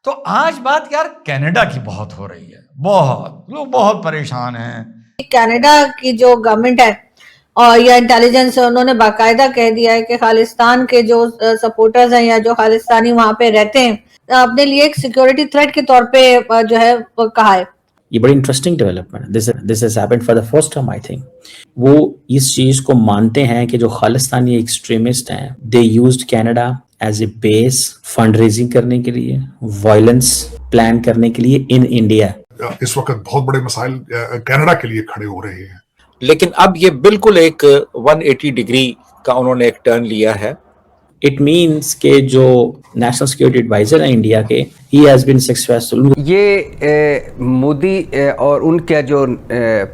तो आज बात यार कनाडा की बहुत हो रही है, बहुत लोग बहुत परेशान हैं। कनाडा की जो गवर्नमेंट है और या इंटेलिजेंस है, उन्होंने बाकायदा कह दिया है कि खालिस्तान के जो सपोर्टर्स हैं या जो खालिस्तानी वहां पे रहते हैं, अपने लिए एक सिक्योरिटी थ्रेट के तौर पे जो है कहा है। ये बड़ी interesting development, this has happened for the first time I think. वो इस चीज को मानते हैं कि जो खालिस्तानी एक्सट्रीमिस्ट हैं, they used Canada as a base fund raising करने के लिए, वायलेंस प्लान करने के लिए इन इंडिया। इस वक्त बहुत बड़े मसाइल कनाडा के लिए खड़े हो रहे हैं, लेकिन अब ये बिल्कुल एक 180 डिग्री का उन्होंने एक टर्न लिया है। इट मीन्स के जो नेशनल सिक्योरिटी एडवाइजर है इंडिया के, ही हैज बीन सक्सेसफुल। ये मोदी और उनके जो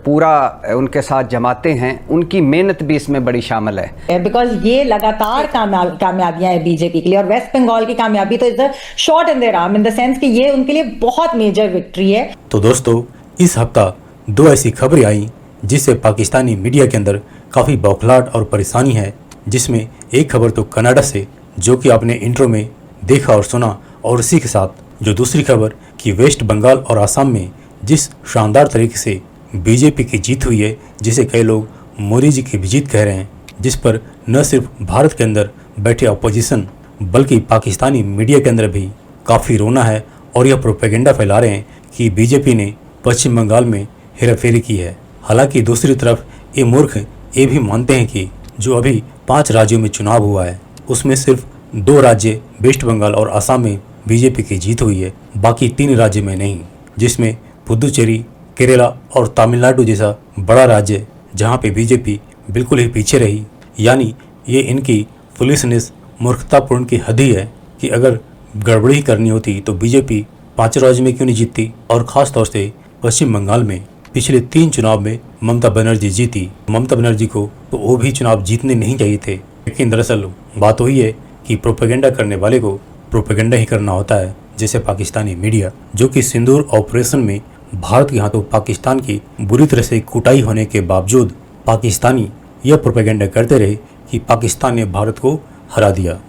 पूरा उनके साथ जमाते हैं, उनकी मेहनत भी इसमें बड़ी शामिल है, बिकॉज ये लगातार कामयाबियां हैं बीजेपी के लिए। और वेस्ट बंगाल की कामयाबी तो is a shot in their arm, in the sense कि ये उनके लिए बहुत मेजर विक्ट्री है। तो दोस्तों, इस हफ्ता दो ऐसी खबरें आई जिससे पाकिस्तानी मीडिया के अंदर काफ़ी बौखलाहट और परेशानी है, जिसमें एक खबर तो कनाडा से, जो कि आपने इंट्रो में देखा और सुना, और इसी के साथ जो दूसरी खबर कि वेस्ट बंगाल और आसाम में जिस शानदार तरीके से बीजेपी की जीत हुई है, जिसे कई लोग मोदी जी की भी जीत कह रहे हैं, जिस पर न सिर्फ भारत के अंदर बैठे अपोजिशन बल्कि पाकिस्तानी मीडिया के अंदर भी काफ़ी रोना है और यह प्रोपेगेंडा फैला रहे हैं कि बीजेपी ने पश्चिम बंगाल में हेराफेरी की है। हालांकि दूसरी तरफ ये मूर्ख ये भी मानते हैं कि जो अभी 5 राज्यों में चुनाव हुआ है, उसमें सिर्फ 2 राज्य वेस्ट बंगाल और असम में बीजेपी की जीत हुई है, बाकी 3 राज्य में नहीं, जिसमें पुदुचेरी, केरला और तमिलनाडु जैसा बड़ा राज्य जहां पे बीजेपी बिल्कुल ही पीछे रही। यानी ये इनकी फुलिशनेस, मूर्खतापूर्ण की हद ही है कि अगर गड़बड़ी करनी होती तो बीजेपी 5 राज्य में क्यों नहीं जीतती। और ख़ास तौर से पश्चिम बंगाल में पिछले 3 चुनाव में ममता बनर्जी जीती। ममता बनर्जी को तो वो भी चुनाव जीतने नहीं चाहिए थे, लेकिन दरअसल बात वही है कि प्रोपेगेंडा करने वाले को प्रोपेगेंडा ही करना होता है। जैसे पाकिस्तानी मीडिया, जो कि सिंदूर ऑपरेशन में भारत के हाथों पाकिस्तान की बुरी तरह से कुटाई होने के बावजूद पाकिस्तानी यह प्रोपेगेंडा करते रहे कि पाकिस्तान ने भारत को हरा दिया।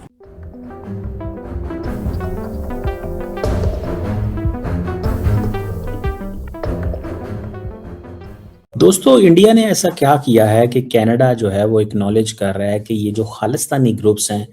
दोस्तों, इंडिया ने ऐसा क्या किया है कि कनाडा जो है वो एक्नॉलेज कर रहा है कि ये जो खालिस्तानी ग्रुप्स हैं,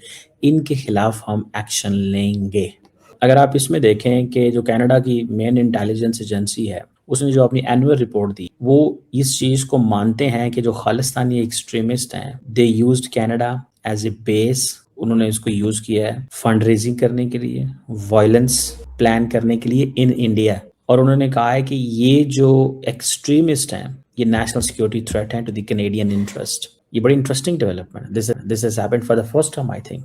इनके खिलाफ हम एक्शन लेंगे। अगर आप इसमें देखें कि जो कनाडा की मेन इंटेलिजेंस एजेंसी है, उसने जो अपनी एनुअल रिपोर्ट दी, वो इस चीज़ को मानते हैं कि जो खालिस्तानी एक्सट्रीमिस्ट हैं, they used Canada as a base. उन्होंने इसको यूज़ किया है फंड रेजिंग करने के लिए, वायलेंस प्लान करने के लिए इन इंडिया। और उन्होंने कहा है कि ये जो एक्सट्रीमिस्ट हैं, ये नेशनल सिक्योरिटी थ्रेट है टू द कैनेडियन इंटरेस्ट। ये बड़ी interesting development, this has happened for the first time I think.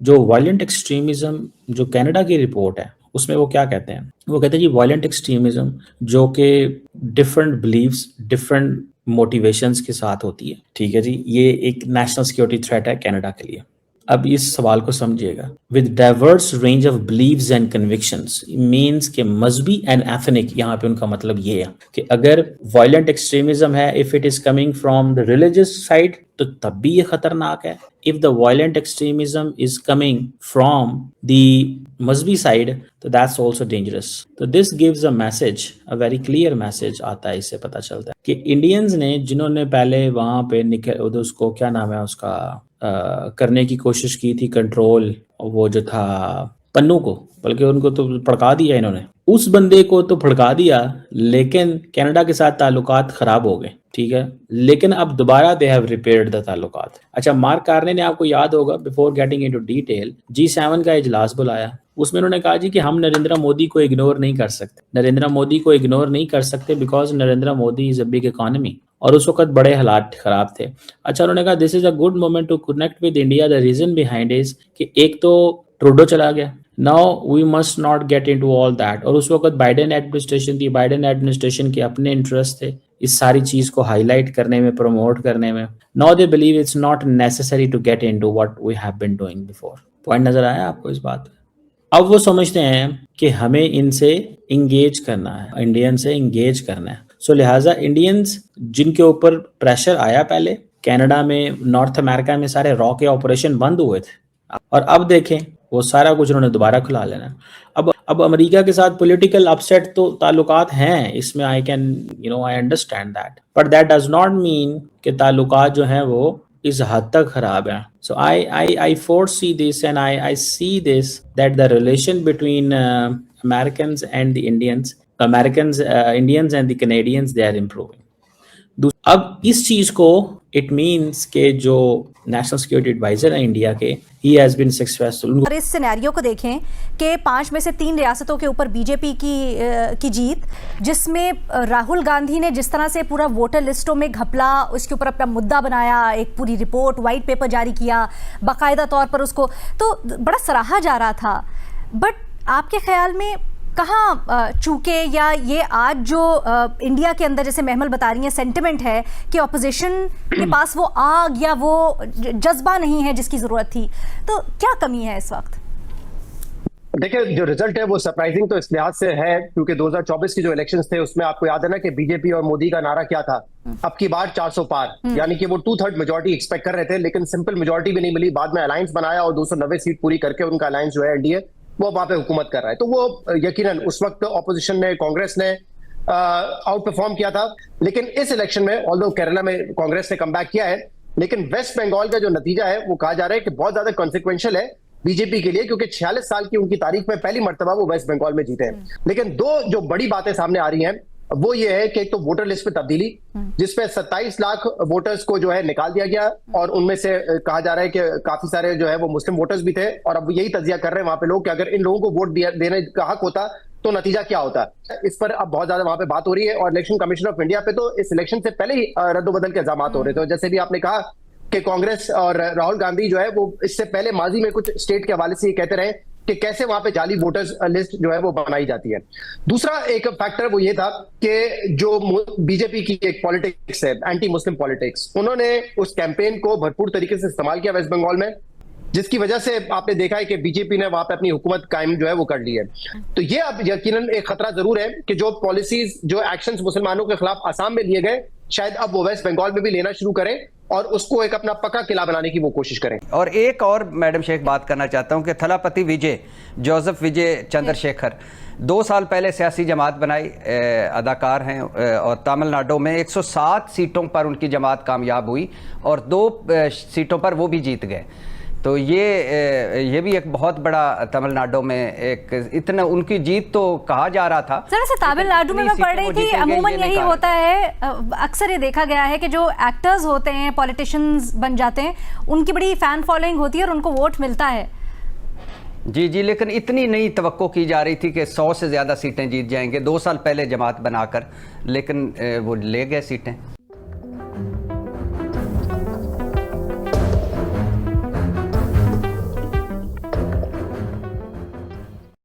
जो वायलेंट एक्सट्रीमिज्म जो कनाडा की रिपोर्ट है, उसमें वो क्या कहते हैं? वो कहते हैं जी वायलेंट एक्सट्रीमिज्म जो कि डिफरेंट बिलीव्स, डिफरेंट मोटिवेशंस के साथ होती है, ठीक है जी, ये एक नेशनल सिक्योरिटी थ्रेट है कनाडा के लिए। अब इस सवाल को समझिएगा। With diverse range of beliefs and convictions means के मजहबी एंड एथनिक, यहाँ पे उनका मतलब ये है कि अगर वायलेंट एक्सट्रीमिज्म है, if it is coming from the religious side, तो तब भी ये खतरनाक है। If the violent extremism is coming from the मजहबी साइड, तो दैट्स ऑल्सो डेंजरस। तो this gives a message, a very clear message आता है। इससे पता चलता है कि इंडियंस ने, जिन्होंने पहले वहां पे उसको क्या नाम है उसका करने की कोशिश की थी, कंट्रोल, वो जो था पन्नू को, बल्कि उनको तो भड़का दिया इन्होंने, उस बंदे को तो भड़का दिया, लेकिन कनाडा के साथ ताल्लुकात खराब हो गए, ठीक है। लेकिन अब दोबारा दे हैव रिपेयर्ड द ताल्लुकात। अच्छा, मार्क कार्ने ने, आपको याद होगा, before getting into detail, G7 का इजलास बुलाया। उसमें उन्होंने कहा जी कि हम नरेंद्र मोदी को इग्नोर नहीं कर सकते, नरेंद्र मोदी को इग्नोर नहीं कर सकते because Narendra Modi is a big economy. और उस वक्त बड़े हालात खराब थे। अच्छा, उन्होंने कहा this is a good moment to connect with India. The reason behind is कि एक तो ट्रूडो चला गया, now we must not get into all that. और उस वक्त बाइडेन एडमिनिस्ट्रेशन थी, बाइडेन एडमिनिस्ट्रेशन के अपने इंटरेस्ट थे इस सारी चीज को हाईलाइट करने में, प्रमोट करने में। Now they believe it's not necessary to get into what we have been doing before. Point नजर आया आपको इस बात? अब वो समझते हैं कि हमें इनसे इंगेज करना है, इंडियन से इंगेज करना है। सो लिहाजा इंडियंस जिनके ऊपर प्रेशर आया पहले, कनाडा में, नॉर्थ अमेरिका में सारे रॉ के ऑपरेशन बंद हुए थे, और अब देखें वो सारा कुछ उन्होंने दोबारा खुला लेना। अब अब अमेरिका के साथ पॉलिटिकल अपसेट तो ताल्लुकात हैं, इसमें I can I understand that, but that does not mean कि ताल्लुकात जो हैं वो इस हद तक खराब है. सो आई foresee this and I see this that the relation between Americans and the Indians and the Canadians, they are improving. अब इस चीज को इट मीन्स के जो नेशनल सिक्योरिटी एडवाइजर है इंडिया के, ही हैज बीन सक्सेसफुल. और इस सिनेरियो को देखें कि 5 में से 3 रियासतों के ऊपर बीजेपी की जीत, जिसमें राहुल गांधी ने जिस तरह से पूरा वोटर लिस्टों में घपला, उसके ऊपर अपना मुद्दा बनाया, एक पूरी रिपोर्ट व्हाइट पेपर जारी किया बाकायदा तौर पर, उसको तो बड़ा सराहा जा रहा था. बट आपके ख्याल में कहाँ चूके, या ये आज जो इंडिया के अंदर जैसे महमल बता रही हैं सेंटिमेंट है कि ऑपोजिशन के पास वो आग या वो जज्बा नहीं है जिसकी ज़रूरत थी, तो क्या कमी है इस वक्त? देखिए, जो रिजल्ट है वो सरप्राइजिंग तो इस लिहाज से है क्योंकि 2024 के जो इलेक्शंस थे उसमें आपको याद है ना कि बीजेपी और मोदी का नारा क्या था, अब की बार 400 पार, यानी कि वो 2/3 मेजोरिटी एक्सपेक्ट कर रहे थे, लेकिन सिंपल मेजोरिटी भी नहीं मिली. बाद में अलायंस बनाया और 290 सीट पूरी करके उनका अलायंस जो है एनडीए वो वहां पे हुकूमत कर रहा है. तो वो यकीनन उस वक्त ऑपोजिशन ने, कांग्रेस ने आउट परफॉर्म किया था. लेकिन इस इलेक्शन में ऑल्दो केरला में कांग्रेस ने कमबैक किया है, लेकिन वेस्ट बंगाल का जो नतीजा है वो कहा जा रहा है कि बहुत ज्यादा कॉन्सिक्वेंशियल है बीजेपी के लिए, क्योंकि 46 साल की उनकी तारीख में पहली मर्तबा वो वेस्ट बंगाल में जीते हैं. लेकिन 2 जो बड़ी बातें सामने आ रही हैं वो ये है कि एक तो वोटर लिस्ट पे तब्दीली, जिसपे 27 लाख वोटर्स को जो है निकाल दिया गया, और उनमें से कहा जा रहा है कि काफी सारे जो है वो मुस्लिम वोटर्स भी थे, और अब यही तजिया कर रहे हैं वहां पे लोग कि अगर इन लोगों को वोट देने का हक होता तो नतीजा क्या होता. इस पर अब बहुत ज्यादा वहां पे बात हो रही है, और इलेक्शन कमीशन ऑफ इंडिया पे तो इस इलेक्शन से पहले ही रद्दोबदल के इल्जाम हो रहे थे. जैसे भी आपने कहा कि कांग्रेस और राहुल गांधी जो है वो इससे पहले माजी में कुछ स्टेट के हवाले से ये कहते रहे कि कैसे वहां पे जाली वोटर्स लिस्ट जो है वो बनाई जाती है. दूसरा एक फैक्टर वो ये था कि जो बीजेपी की एक पॉलिटिक्स है, एंटी मुस्लिम पॉलिटिक्स, उन्होंने उस कैंपेन को भरपूर तरीके से इस्तेमाल किया वेस्ट बंगाल में, जिसकी वजह से आपने देखा है कि बीजेपी ने वहां पे अपनी हुकूमत कायम जो है वो कर ली है. तो ये अब यकीनन एक खतरा जरूर है कि जो पॉलिसीज, जो एक्शंस मुसलमानों के खिलाफ आसाम में लिए गए, शायद अब वो वेस्ट बंगाल में भी लेना शुरू करें और उसको एक अपना पक्का किला बनाने की वो कोशिश करें. और एक और मैडम शेख बात करना चाहता हूं कि थलापति विजय, जोसेफ विजय चंद्रशेखर 2 साल पहले सियासी जमात बनाई, अदाकार हैं, और तमिलनाडु में 107 सीटों पर उनकी जमात कामयाब हुई और 2 सीटों पर वो भी जीत गए. तो ये भी एक बहुत बड़ा तमिलनाडु में एक इतना उनकी जीत तो कहा जा रहा था. जरा से तमिलनाडु में मैं पढ़ रही थी, अमूमन यही होता है, अक्सर ये देखा गया है कि जो एक्टर्स होते हैं, पॉलिटिशियंस बन जाते हैं, उनकी बड़ी फैन फॉलोइंग होती है और उनको वोट मिलता है. जी, लेकिन इतनी नहीं तवक्को की जा रही थी कि 100 से ज़्यादा सीटें जीत जाएंगे 2 साल पहले जमात बनाकर, लेकिन वो ले गए सीटें.